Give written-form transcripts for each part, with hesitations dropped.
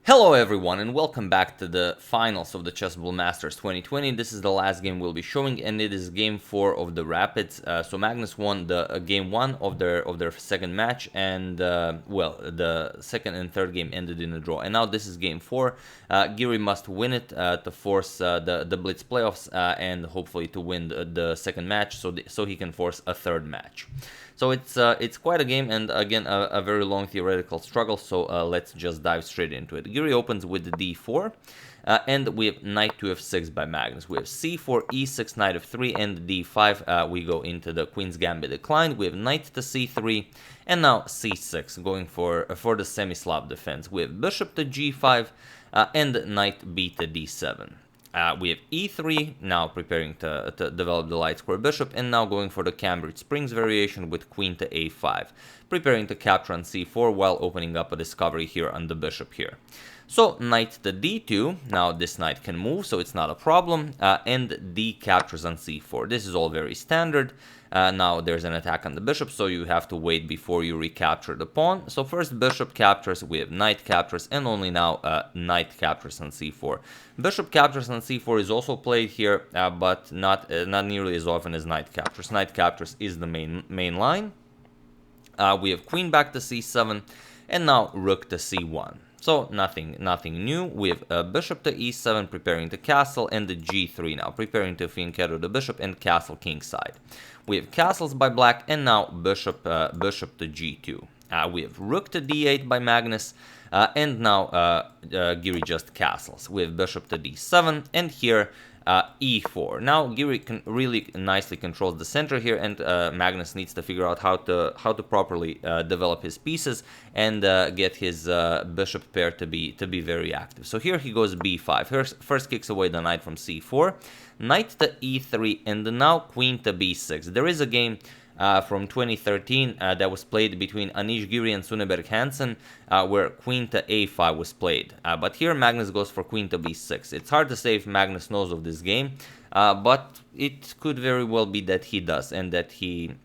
Hello everyone and welcome back to the finals of the Chessable Masters 2020. This is the last game we'll be showing and it is game 4 of the Rapids. So Magnus won the game 1 of their second match and well, the second and third game ended in a draw. And now this is game 4. Giri must win it to force the Blitz playoffs and hopefully to win the second match so he can force a third match. So it's quite a game and again a very long theoretical struggle, so let's just dive straight into it. Giri opens with d4 and we have knight to f6 by Magnus. We have c4, e6, knight f3 and d5. We go into the queen's gambit declined. We have knight to c3 and now c6 going for the semi-Slav defense. We have bishop to g5 and knight b to d7. We have e3, now preparing to develop the light square bishop, and now going for the Cambridge Springs variation with queen to a5, preparing to capture on c4 while opening up a discovery here on the bishop here. So knight to d2, now this knight can move, so it's not a problem, and d captures on c4. This is all very standard. Now there's an attack on the bishop, so you have to wait before you recapture the pawn. So first bishop captures, we have knight captures, and only now knight captures on c4. Bishop captures on c4 is also played here, but not nearly as often as knight captures. Knight captures is the main line. We have queen back to c7, and now rook to c1. So nothing new. We have bishop to e7 preparing to castle, and the g3 now preparing to fianchetto the bishop and castle kingside. We have castles by black and now bishop to g2. We have rook to d8 by Magnus and now Giri just castles. We have bishop to d7 and here e4. Now Giri really nicely controls the center here, and Magnus needs to figure out how to properly develop his pieces and get his bishop pair to be very active. So here he goes b5. First kicks away the knight from c4, knight to e3, and now queen to b6. There is a game from 2013 that was played between Anish, Giri and Suneberg Hansen, where queen to a5 was played. But here Magnus goes for queen to b6. It's hard to say if Magnus knows of this game, but it could very well be that he does, and that he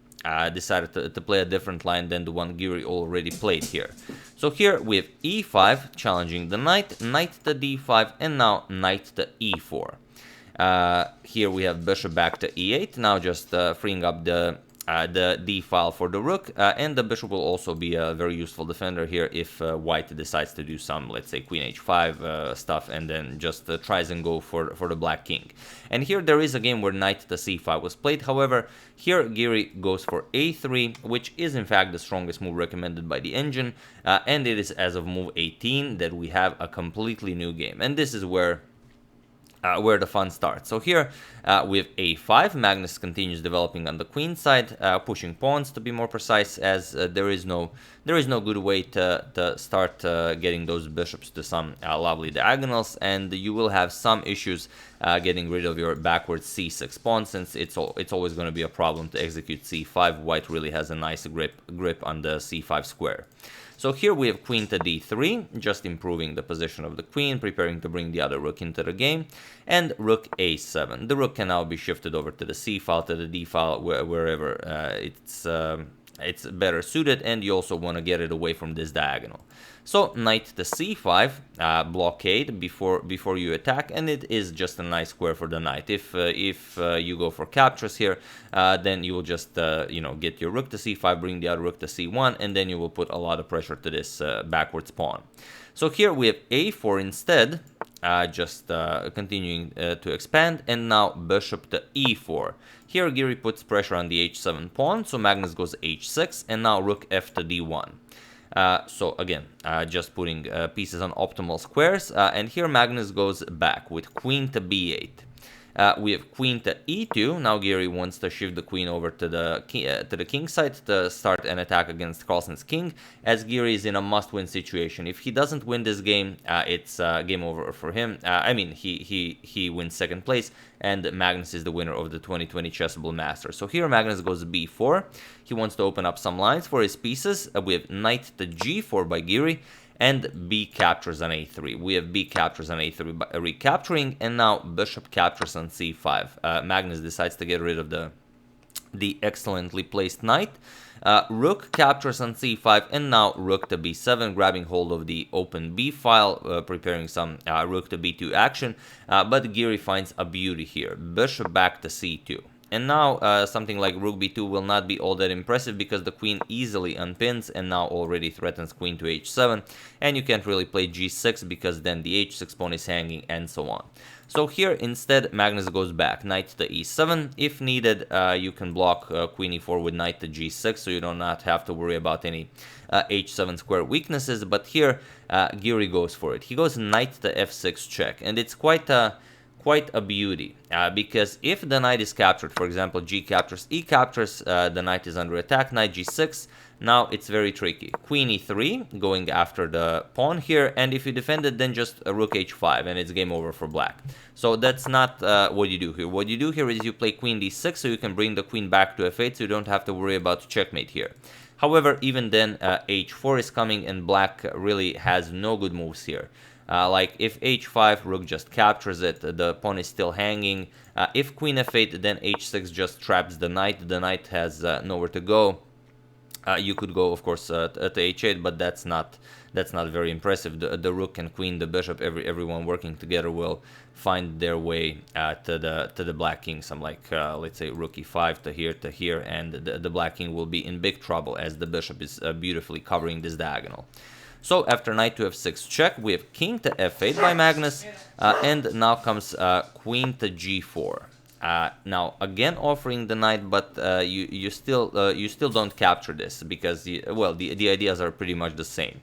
decided to play a different line than the one Giri already played here. So here we have e5 challenging the knight, knight to d5, and now knight to e4. Here we have bishop back to e8, now just freeing up the d file for the rook, and the bishop will also be a very useful defender here if white decides to do some, let's say, queen h5 stuff, and then just tries and go for the black king. And here there is a game where knight to c5 was played. However, here Giri goes for a3, which is in fact the strongest move recommended by the engine, and it is as of move 18 that we have a completely new game, and this is where the fun starts. So here we have a5. Magnus continues developing on the queen side, pushing pawns to be more precise, as there is no good way to start getting those bishops to some lovely diagonals, and you will have some issues getting rid of your backwards c6 pawn, since it's always going to be a problem to execute c5. White really has a nice grip on the c5 square. So here we have queen to d3, just improving the position of the queen, preparing to bring the other rook into the game, and rook a7. The rook can now be shifted over to the c file, to the d file, wherever it's better suited, and you also want to get it away from this diagonal. So knight to c5, blockade before you attack, and it is just a nice square for the knight. If you go for captures here, then you will just get your rook to c5, bring the other rook to c1, and then you will put a lot of pressure to this backwards pawn. So here we have a4 instead, just continuing to expand, and now bishop to e4. Here Giri puts pressure on the h7 pawn, so Magnus goes h6, and now rook f to d1. So again, just putting pieces on optimal squares, and here Magnus goes back with queen to b8. We have queen to e2. Now Giri wants to shift the queen over to the king side to start an attack against Carlsen's king, as Giri is in a must-win situation. If he doesn't win this game, it's game over for him. I mean, he wins second place, and Magnus is the winner of the 2020 Chessable Masters. So here Magnus goes b4. He wants to open up some lines for his pieces. We have knight to g4 by Giri, and b captures on a3. We have b captures on a3 by recapturing, and now bishop captures on c5. Magnus decides to get rid of the excellently placed knight, Rook captures on c5, and now rook to b7, grabbing hold of the open b file, preparing some rook to b2 action, but Giri finds a beauty here, bishop back to c2. And now something like rook b2 will not be all that impressive because the queen easily unpins and now already threatens queen to h7, and you can't really play g6 because then the h6 pawn is hanging and so on. So here instead Magnus goes back, knight to e7. If needed, you can block queen e4 with knight to g6, so you do not have to worry about any h7 square weaknesses. But here Giri goes for it. He goes knight to f6 check, and it's quite a beauty, because if the knight is captured, for example, g captures, e captures, the knight is under attack, knight g6, now it's very tricky. Queen e3, going after the pawn here, and if you defend it, then just a rook h5, and it's game over for black. So that's not what you do here. What you do here is you play queen d6, so you can bring the queen back to f8, so you don't have to worry about checkmate here. However, even then, h4 is coming, and black really has no good moves here. Like if h5, rook just captures it, the pawn is still hanging. If queen f8, then h6 just traps the knight has nowhere to go. You could go, of course, to h8, but that's not very impressive. The rook and queen, the bishop, everyone working together will find their way to the black king. Some like let's say rook e5 to here, and the black king will be in big trouble as the bishop is beautifully covering this diagonal. So after knight to f6 check, we have king to f8 by Magnus, and now comes queen to g4. Now again offering the knight, but you still don't capture this because the ideas are pretty much the same.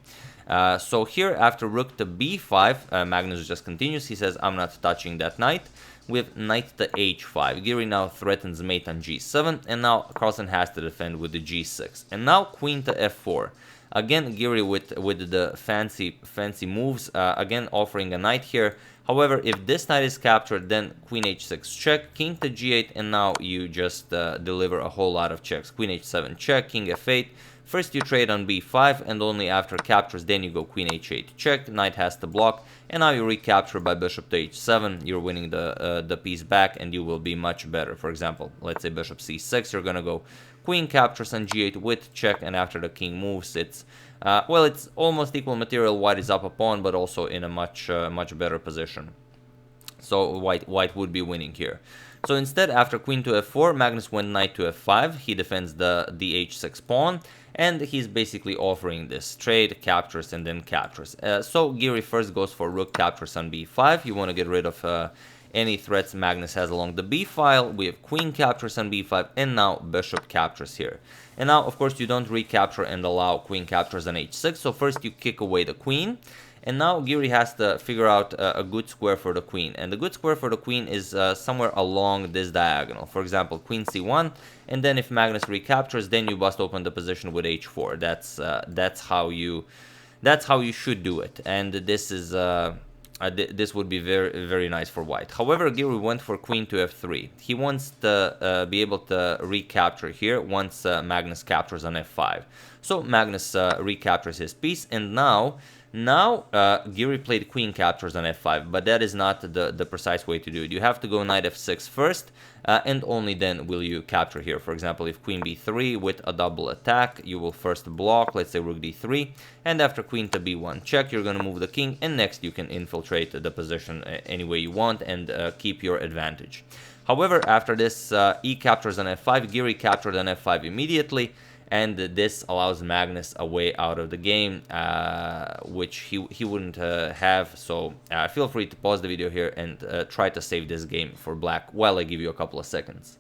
So here after rook to b5, Magnus just continues. He says, I'm not touching that knight. We have knight to h5. Giri now threatens mate on g7, and now Carlsen has to defend with the g6. And now queen to f4. Again, Giri with the fancy moves, again offering a knight here. However, if this knight is captured, then queen h6 check, king to g8, and now you just deliver a whole lot of checks. Queen h7 check, king f8. First you trade on b5, and only after captures then you go queen h8 check, knight has to block, and now you recapture by bishop to h7. You're winning the piece back, and you will be much better. For example, let's say bishop c6, you're gonna go queen captures on g8 with check, and after the king moves, it's it's almost equal material. White is up a pawn, but also in a much better position. So white would be winning here. So instead, after queen to f4, Magnus went knight to f5. He defends the h6 pawn, and he's basically offering this trade, captures, and then captures. So Giri first goes for rook captures on b5. You want to get rid of any threats Magnus has along the b file. We have queen captures on b5, and now bishop captures here. And now, of course, you don't recapture and allow queen captures on h6. So first you kick away the queen. And now Giri has to figure out a good square for the queen. And the good square for the queen is somewhere along this diagonal. For example, queen c1. And then if Magnus recaptures, then you bust open the position with h4. That's how you should do it. And this is this would be very nice for white. However, Giri went for queen to f3. He wants to be able to recapture here once Magnus captures on f5. So Magnus recaptures his piece, and now Giri played queen captures on f5, but that is not the precise way to do it. You have to go knight f6 first, and only then will you capture here. For example, if queen b3 with a double attack, you will first block, let's say rook d3, and after queen to b1 check, you're going to move the king, and next you can infiltrate the position any way you want and keep your advantage. However, after this, e captures on f5, Giri captured on f5 immediately, and this allows Magnus a way out of the game, which he wouldn't have. So feel free to pause the video here and try to save this game for black while I give you a couple of seconds.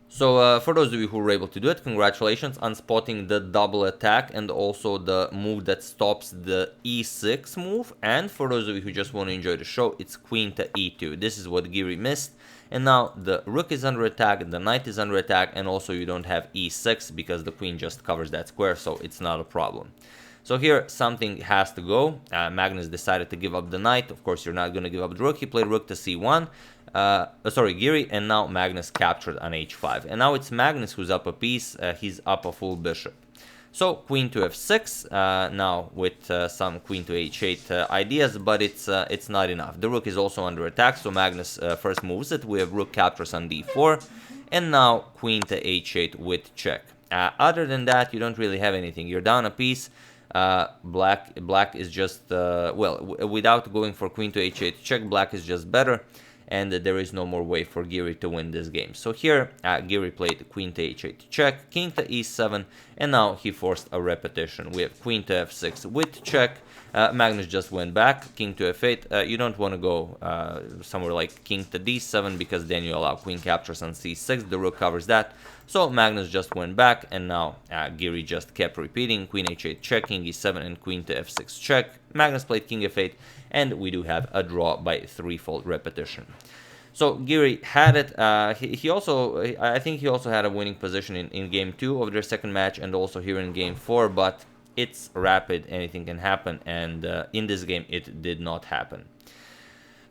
So for those of you who were able to do it, congratulations on spotting the double attack and also the move that stops the e6 move. And for those of you who just want to enjoy the show, it's queen to e2. This is what Giri missed. And now the rook is under attack, the knight is under attack, and also you don't have e6 because the queen just covers that square, so it's not a problem. So here something has to go. Magnus decided to give up the knight. Of course, you're not going to give up the rook. He played rook to c1. Giri, and now Magnus captured on h5. And now it's Magnus who's up a piece. He's up a full bishop. So queen to f6, now with some queen to h8 ideas, but it's not enough. The rook is also under attack, so Magnus first moves it. We have rook captures on d4, and now queen to h8 with check. Other than that, you don't really have anything. You're down a piece. Black is just well, without going for queen to h8 check, black is just better, and there is no more way for Giri to win this game. So here Giri played queen to h8 check, king to e7, and now he forced a repetition. We have queen to f6 with check. Magnus just went back, king to f8. You don't want to go somewhere like king to d7, because then you allow queen captures on c6, the rook covers that. So Magnus just went back, and now Giri just kept repeating, queen h8 check, king e7, and queen to f6 check. Magnus played king f8, and we do have a draw by threefold repetition. So Giri had it. He also, I think he also had a winning position in game 2 of their second match, and also here in game 4, but it's rapid, anything can happen, and in this game it did not happen.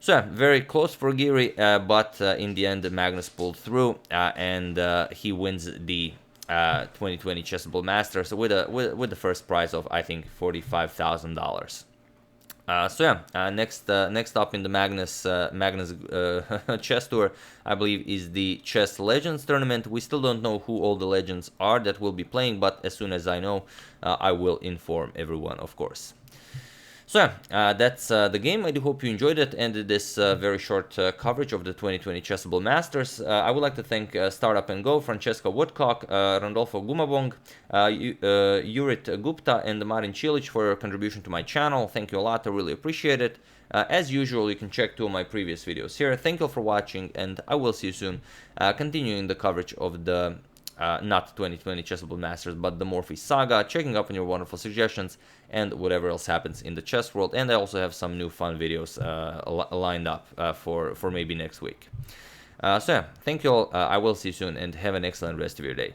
So yeah, very close for Giri, but in the end Magnus pulled through, and he wins the 2020 Chessable Masters with the first prize of, I think, $45,000. So yeah, next up in the Magnus Chess Tour, I believe, is the Chess Legends tournament. We still don't know who all the legends are that will be playing, but as soon as I know, I will inform everyone, of course. So yeah, that's the game. I do hope you enjoyed it, and this very short coverage of the 2020 Chessable Masters. I would like to thank Startup and Go, Francesca Woodcock, Randolfo Gumabong, Yurit Gupta, and Marin Cilic for your contribution to my channel. Thank you a lot, I really appreciate it. As usual, you can check 2 of my previous videos here. Thank you for watching, and I will see you soon, continuing the coverage of the not 2020 Chessable Masters, but the Morphy Saga, checking up on your wonderful suggestions and whatever else happens in the chess world. And I also have some new fun videos lined up for maybe next week. So yeah, thank you all. I will see you soon, and have an excellent rest of your day.